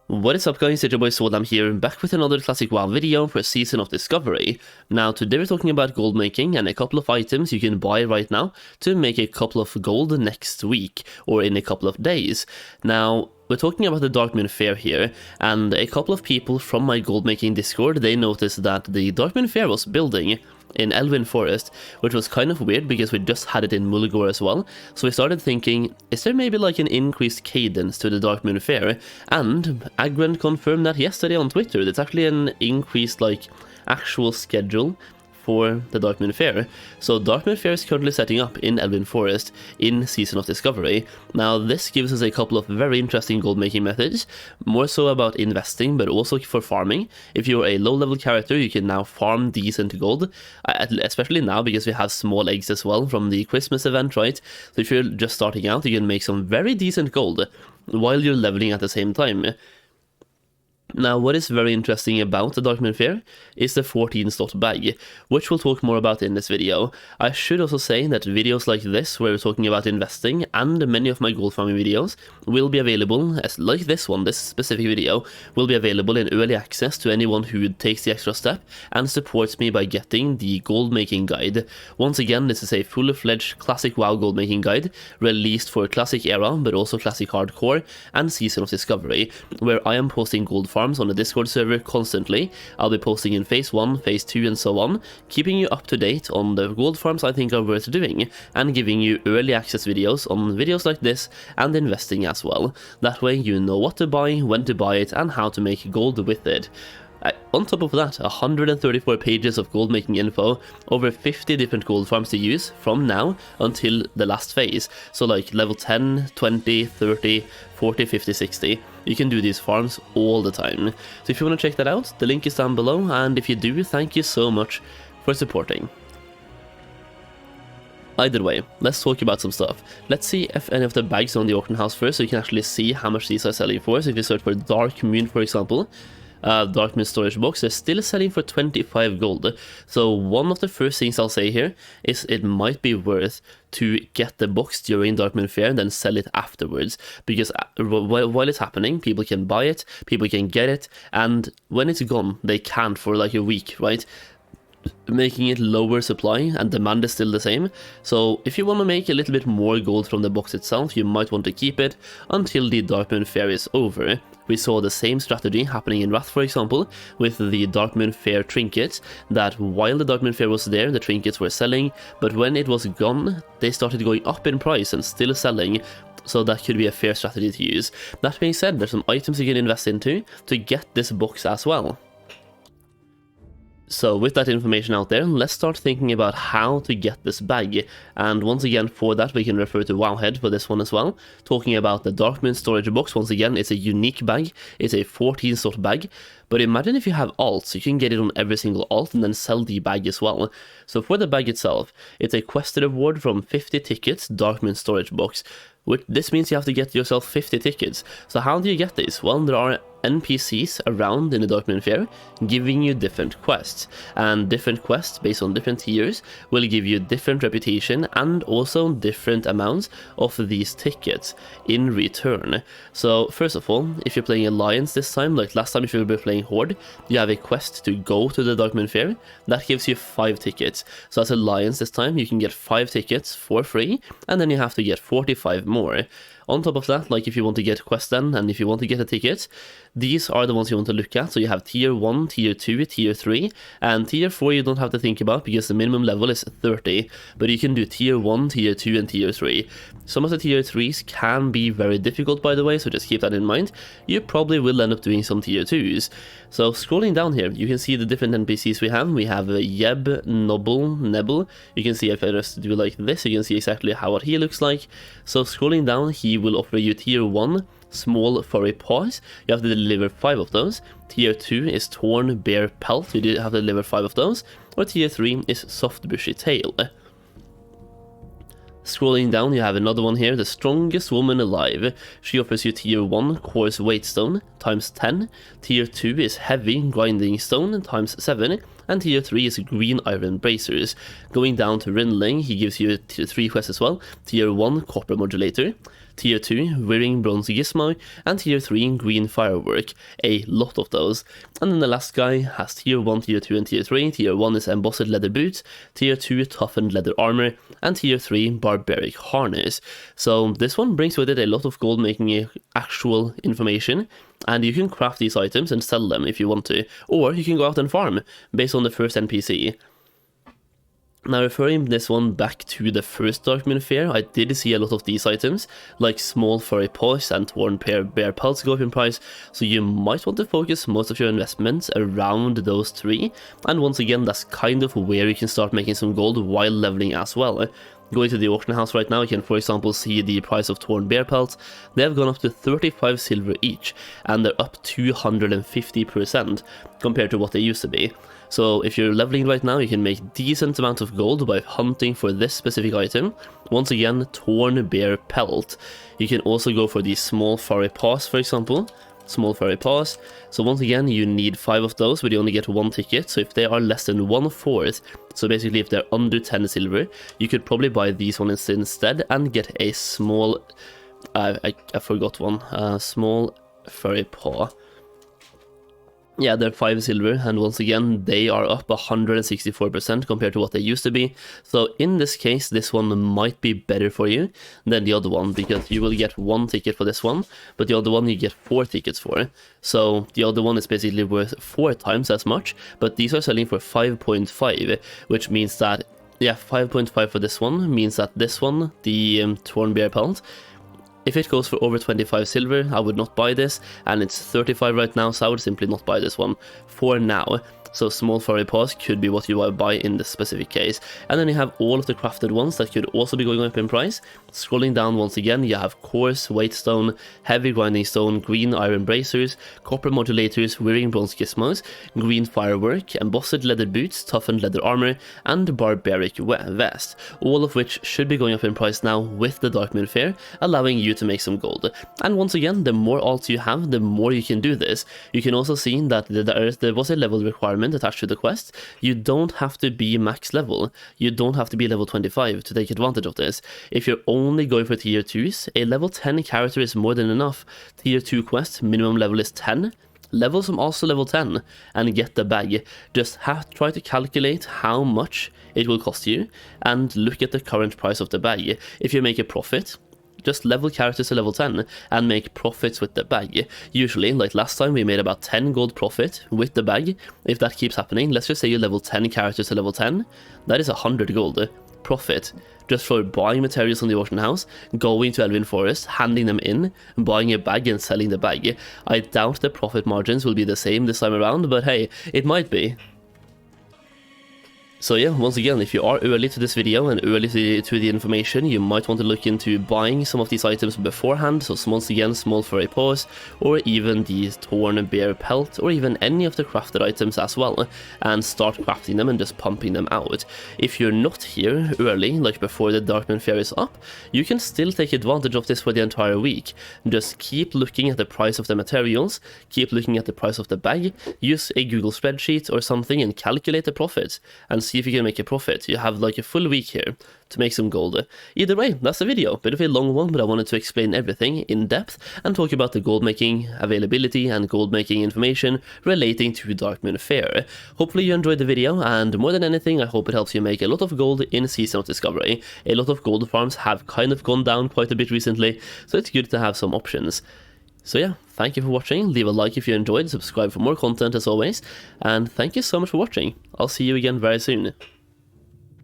What is up guys, it's your boy Swordlam here, back with another classic WoW video for Season of Discovery. Now today we're talking about gold making and a couple of items you can buy right now to make a couple of gold next week or in a couple of days. Now we're talking about the Darkmoon Faire here, and a couple of people from my gold making Discord, they noticed that the Darkmoon Faire was building in Elwyn Forest, which was kind of weird because we just had it in Mulgore as well. So we started thinking, is there maybe like an increased cadence to the Darkmoon Faire? And Agren confirmed that yesterday on Twitter. It's actually an increased like actual schedule for the Darkmoon Faire. So Darkmoon Faire is currently setting up in Elwyn Forest in Season of Discovery. Now this gives us a couple of very interesting gold making methods, more so about investing but also for farming. If you're a low level character, you can now farm decent gold, especially now because we have small eggs as well from the Christmas event, right? So if you're just starting out, you can make some very decent gold while you're leveling at the same time. Now, what is very interesting about the Darkmoon Faire is the 14 slot bag, which we'll talk more about in this video. I should also say that videos like this, where we're talking about investing, and many of my gold farming videos will be available, as like this one, this specific video, will be available in early access to anyone who takes the extra step and supports me by getting the gold making guide. Once again, this is a full-fledged classic WoW gold making guide, released for classic era, but also classic hardcore and Season of Discovery, where I am posting gold farms on the Discord server constantly. I'll be posting in phase 1, phase 2 and so on, keeping you up to date on the gold farms I think are worth doing, and giving you early access videos on videos like this and investing as well. That way you know what to buy, when to buy it, and how to make gold with it. On top of that, 134 pages of gold making info, over 50 different gold farms to use from now until the last phase. So like level 10, 20, 30, 40, 50, 60. You can do these farms all the time. So if you want to check that out, the link is down below, and if you do, thank you so much for supporting. Either way, let's talk about some stuff. Let's see if any of the bags are on the auction house first, so you can actually see how much these are selling for. So if you search for Darkmoon, for example, Darkmoon storage box, they're still selling for 25 gold. So one of the first things I'll say here is it might be worth to get the box during Darkmoon Faire and then sell it afterwards, because while it's happening, people can buy it, people can get it, and when it's gone, they can't for like a week, right? Making it lower supply and demand is still the same. So if you want to make a little bit more gold from the box itself, you might want to keep it until the Darkmoon Faire is over. We saw the same strategy happening in Wrath, for example, with the Darkmoon Faire trinkets, that while the Darkmoon Faire was there, the trinkets were selling, but when it was gone, they started going up in price and still selling. So that could be a fair strategy to use. That being said, there's some items you can invest into to get this box as well. So with that information out there, let's start thinking about how to get this bag. And once again, for that we can refer to Wowhead for this one as well. Talking about the Darkmoon storage box, once again, it's a unique bag. It's a 14 slot bag. But imagine if you have alts, you can get it on every single alt and then sell the bag as well. So for the bag itself, it's a quested reward from 50 tickets, Darkmoon storage box. This means you have to get yourself 50 tickets. So how do you get this? Well, there are NPCs around in the Darkmoon Faire giving you different quests, and different quests based on different tiers will give you different reputation and also different amounts of these tickets in return. So first of all, if you're playing Alliance this time, like last time if you were playing Horde, you have a quest to go to the Darkmoon Faire that gives you 5 tickets. So as Alliance this time, you can get 5 tickets for free, and then you have to get 45 more. On top of that, like if you want to get quest then, and if you want to get a ticket, these are the ones you want to look at. So you have tier 1, tier 2, tier 3, and tier 4 you don't have to think about because the minimum level is 30, but you can do tier 1, tier 2, and tier 3. Some of the tier 3s can be very difficult, by the way, so just keep that in mind. You probably will end up doing some tier 2s. So scrolling down here, you can see the different NPCs we have. We have Yeb, Noble, Nebel. You can see if I just do like this, you can see exactly what he looks like. So scrolling down, he will offer you tier 1, small furry paws. You have to deliver 5 of those. Tier 2 is torn bear pelt. You have to deliver 5 of those. Or tier 3 is soft bushy tail. Scrolling down, you have another one here, the strongest woman alive. She offers you tier 1 coarse weight stone times 10. Tier 2 is heavy grinding stone times 7. And tier 3 is green iron bracers. Going down to Rinling, he gives you tier 3 quests as well. Tier 1 copper modulator. Tier 2 Whirring Bronze Gizmo, and Tier 3 Green Firework, a lot of those. And then the last guy has Tier 1, Tier 2 and Tier 3. Tier 1 is Embossed Leather Boots, Tier 2 Toughened Leather Armor, and Tier 3 Barbaric Harness. So this one brings with it a lot of gold making actual information, and you can craft these items and sell them if you want to, or you can go out and farm based on the first NPC. Now, referring this one back to the first Darkmoon Faire, I did see a lot of these items, like small furry paws and torn bear pelts go up in price, so you might want to focus most of your investments around those three, and once again, that's kind of where you can start making some gold while leveling as well. Going to the auction house right now, you can for example see the price of torn bear pelts. They have gone up to 35 silver each, and they're up 250% compared to what they used to be. So if you're leveling right now, you can make decent amount of gold by hunting for this specific item. Once again, torn bear pelt. You can also go for these small furry paws, for example. Small furry paws. So once again, you need 5 of those, but you only get 1 ticket. So if they are less than 1/4, so basically if they're under 10 silver, you could probably buy these ones instead and get a small, I forgot one, small furry paw. Yeah, they're 5 silver, and once again, they are up 164% compared to what they used to be. So in this case, this one might be better for you than the other one, because you will get 1 ticket for this one, but the other one you get 4 tickets for. So the other one is basically worth 4 times as much, but these are selling for 5.5, which means that, yeah, 5.5 for this one means that this one, the torn bear pelt, if it goes for over 25 silver, I would not buy this, and it's 35 right now, so I would simply not buy this one for now. So small furry paws could be what you would buy in this specific case. And then you have all of the crafted ones that could also be going up in price. Scrolling down once again, you have coarse weight stone, heavy grinding stone, green iron bracers, copper modulators, whirring bronze gizmos, green firework, embossed leather boots, toughened leather armor, and barbaric vest. All of which should be going up in price now with the Darkmoon Faire, allowing you to make some gold. And once again, the more alts you have, the more you can do this. You can also see that there was a level requirement attached to the quest. You don't have to be max level. You don't have to be level 25 to take advantage of this. If you're only going for tier 2s, a level 10 character is more than enough. Tier 2 quest, minimum level is 10. Level some also level 10 and get the bag. Just try to calculate how much it will cost you and look at the current price of the bag. If you make a profit, just level characters to level 10 and make profits with the bag. Usually, like last time, we made about 10 gold profit with the bag. If that keeps happening, let's just say you level 10 characters to level 10, that is 100 gold profit just for buying materials from the auction house, going to Elven Forest, handing them in, buying a bag and selling the bag. I doubt the profit margins will be the same this time around, but hey, it might be. So yeah, once again, if you are early to this video and early to the information, you might want to look into buying some of these items beforehand. So once again, small furry paws, or even the torn bear pelt, or even any of the crafted items as well, and start crafting them and just pumping them out. If you're not here early, like before the Darkmoon Faire is up, you can still take advantage of this for the entire week. Just keep looking at the price of the materials, keep looking at the price of the bag, use a Google spreadsheet or something and calculate the profit, and see if you can make a profit. You have like a full week here to make some gold. Either way, that's the video. Bit of a long one, but I wanted to explain everything in depth and talk about the gold making availability and gold making information relating to Darkmoon Faire. Hopefully you enjoyed the video, and more than anything, I hope it helps you make a lot of gold in Season of Discovery. A lot of gold farms have kind of gone down quite a bit recently, so it's good to have some options. So yeah, thank you for watching, leave a like if you enjoyed, subscribe for more content as always, and thank you so much for watching. I'll see you again very soon.